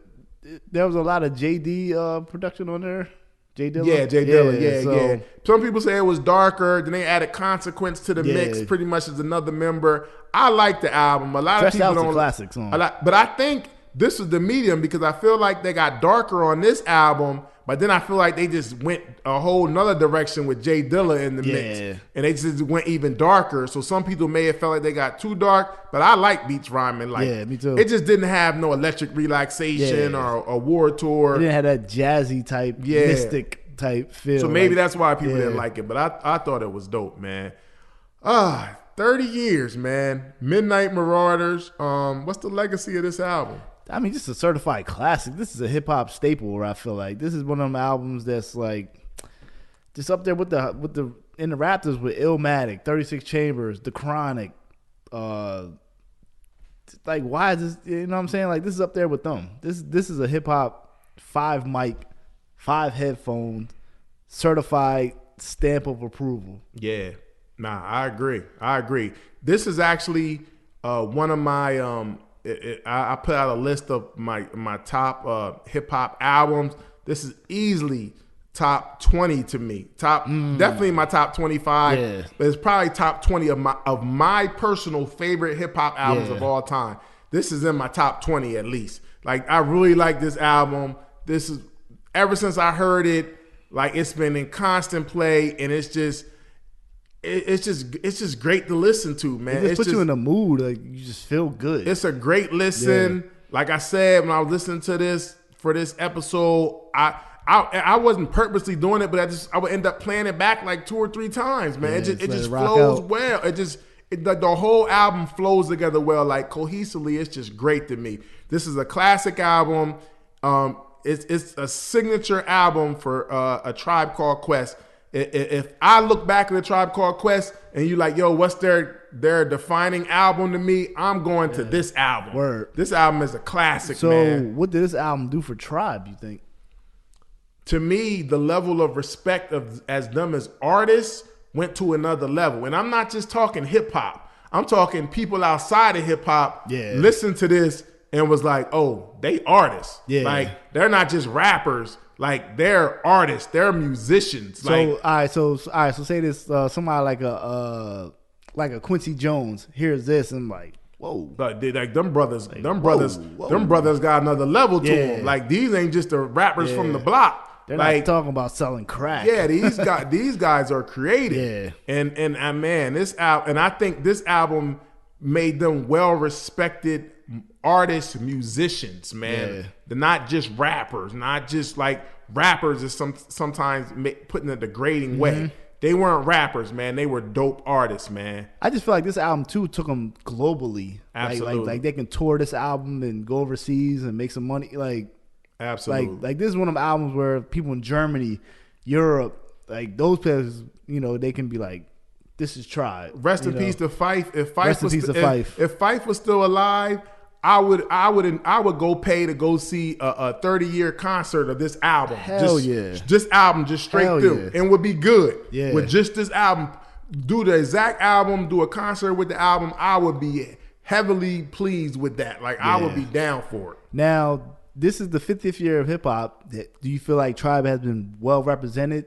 There was a lot of JD production on there. J Dilla? Yeah, J Dilla. Yeah. Some people say it was darker. Then they added Consequence to the mix, pretty much as another member. I like the album. A lot of people don't. Classics on. But I think this is the medium because I feel like they got darker on this album. But then I feel like they just went a whole nother direction with Jay Dilla in the mix. And they just went even darker. So some people may have felt like they got too dark. But I like Beats, Rhyme, and Life. Yeah, me too. It just didn't have no Electric Relaxation or a War Tour. It didn't have that jazzy type, mystic type feel. So maybe that's why people didn't like it. But I thought it was dope, man. 30 years, man. Midnight Marauders. What's the legacy of this album? I mean, just a certified classic. This is a hip hop staple. Where I feel like this is one of them albums that's like just up there with the in the Raptors with Illmatic, 36 Chambers, The Chronic. Like, why is this? You know what I'm saying? Like, this is up there with them. This is a hip hop 5 mic, 5 headphones, certified stamp of approval. Yeah, I agree. This is actually one of my I put out a list of my top hip hop albums. This is easily top 20 to me. Definitely my top 25. Yeah. But it's probably top 20 of my personal favorite hip hop albums of all time. This is in my top 20 at least. Like, I really like this album. This is ever since I heard it, like, it's been in constant play, and it's just it's just great to listen to, man. It just puts you in a mood. Like you just feel good. It's a great listen. Yeah. Like I said, when I was listening to this for this episode, I wasn't purposely doing it, but I would end up playing it back like 2 or 3 times, man. It just flows well. The whole album flows together well, like cohesively. It's just great to me. This is a classic album. It's a signature album for A Tribe Called Quest. If I look back at A Tribe Called Quest and you like, yo, what's their defining album to me? I'm going to this album. Word. This album is a classic, so man. So what did this album do for Tribe, you think? To me, the level of respect as them as artists went to another level. And I'm not just talking hip hop. I'm talking people outside of hip hop listened to this and was like, oh, they artists. Yeah. Like, they're not just rappers. Like, they're artists. They're musicians. So, all right. So say this, somebody like a Quincy Jones hears this and like, whoa. Like them brothers got another level to them. Like, these ain't just the rappers from the block. They're not talking about selling crack. Yeah, these guys are creative. Yeah. And man, this album, and I think this album made them well-respected artists, musicians, man. Yeah. They're not just rappers, not just like rappers is sometimes put in a degrading way. They weren't rappers, man. They were dope artists, man. I just feel like this album too took them globally. Absolutely. Like they can tour this album and go overseas and make some money. Like, absolutely. Like this is one of the albums where people in Germany, Europe, like those players, they can be like, this is Tribe. Rest in peace to Fife. If Fife was still alive, I would go pay to go see a 30-year concert of this album. Hell yeah. This album just straight through. Yeah. And would be good. Yeah. With just this album. Do the exact album, do a concert with the album, I would be heavily pleased with that. Like, I would be down for it. Now, this is the 50th year of hip hop. Do you feel like Tribe has been well represented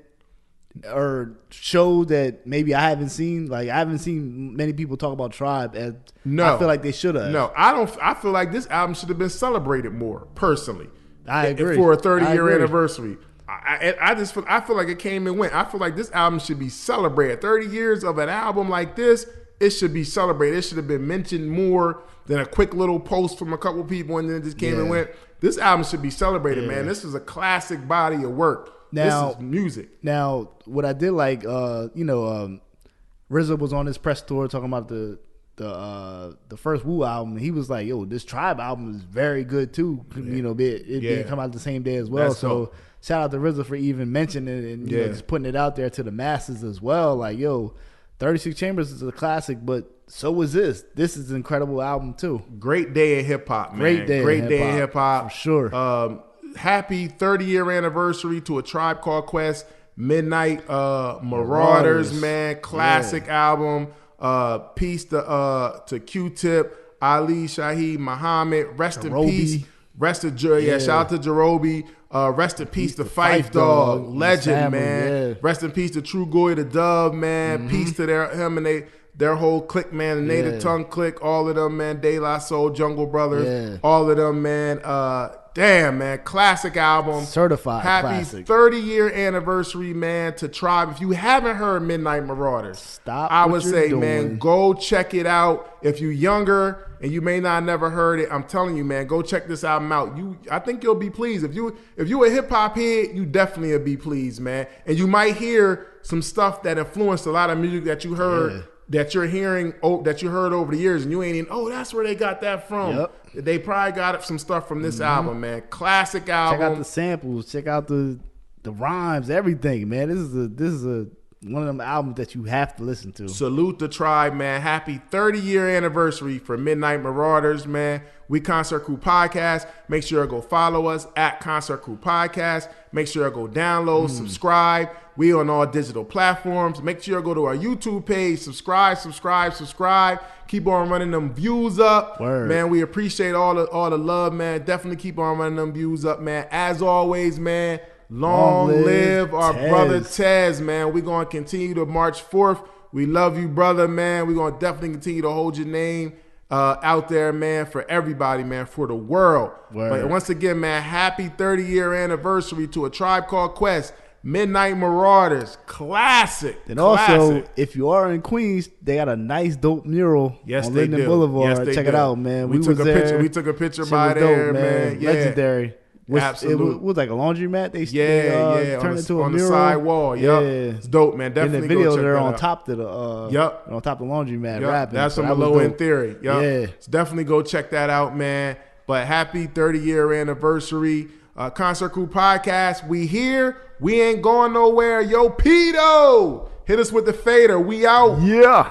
or showed that maybe I haven't seen? Like, I haven't seen many people talk about Tribe as I feel like they should have. No, I don't. I feel like this album should have been celebrated more, personally. I agree. For a 30-year anniversary. I feel like it came and went. I feel like this album should be celebrated. 30 years of an album like this, it should be celebrated. It should have been mentioned more than a quick little post from a couple people and then it just came and went. This album should be celebrated, man. This is a classic body of work. Now, this is music. Now, what I did like, RZA was on his press tour talking about the first Wu album. He was like, "Yo, this Tribe album is very good too." It didn't come out the same day as well. That's so shout out to RZA for even mentioning it and just putting it out there to the masses as well. Like, yo, 36 Chambers is a classic, but so was this. This is an incredible album too. Great day in hip hop, man. Great day in hip hop for sure. Happy 30-year anniversary to A Tribe Called Quest. Midnight Marauders, man. Classic album. Peace to Q-Tip, Ali Shaheed Muhammad. Rest in peace. Shout out to Jerobi. Rest in peace to Fife Dog. Legend, man. Rest in peace to True Goy the Dove, man. Peace to him and their whole clique, man. The Native Tongue clique, all of them, man. De La Soul, Jungle Brothers, all of them, man. Damn, man. Classic album. Certified Happy classic. 30-year anniversary, man, to Tribe. If you haven't heard Midnight Marauders, I would say, man, go check it out. If you're younger and you may not never heard it, I'm telling you, man, go check this album out. I think you'll be pleased. If you a hip hop head, you definitely will be pleased, man. And you might hear some stuff that influenced a lot of music that you heard. That you're hearing, that you heard over the years, and you ain't even, that's where they got that from. Yep. They probably got some stuff from this album, man. Classic album. Check out the samples. Check out the rhymes. Everything, man. This is one of them albums that you have to listen to. Salute the Tribe, man. Happy 30-year anniversary for Midnight Marauders, man. We Concert Crew Podcast. Make sure to go follow us at Concert Crew Podcast. Make sure to go download, subscribe. We on all digital platforms. Make sure to go to our YouTube page. Subscribe. Keep on running them views up. Word. Man, we appreciate all the love, man. Definitely keep on running them views up, man. As always, man, long live our brother Tez, man. We're going to continue to March 4th. We love you, brother, man. We're going to definitely continue to hold your name out there, man, for everybody, man, for the world. Word. But once again, man, happy 30-year anniversary to A Tribe Called Quest. Midnight Marauders, classic. And also, if you are in Queens, they got a nice dope mural on Linden Boulevard. Check it out, man. We took a picture by there, man. Yeah. Legendary. Absolutely. It was like a laundromat. They turned into a on mural. The side wall. Yep. Yeah. It's dope, man. Definitely. In the video, go check they're that on out. top of the on top of the laundromat rapping. That's so from the Low End Theory. Yep. Yeah. So definitely go check that out, man. But happy 30-year anniversary. Concert Crew Podcast. We here. We ain't going nowhere. Yo, Pito. Hit us with the fader. We out. Yeah.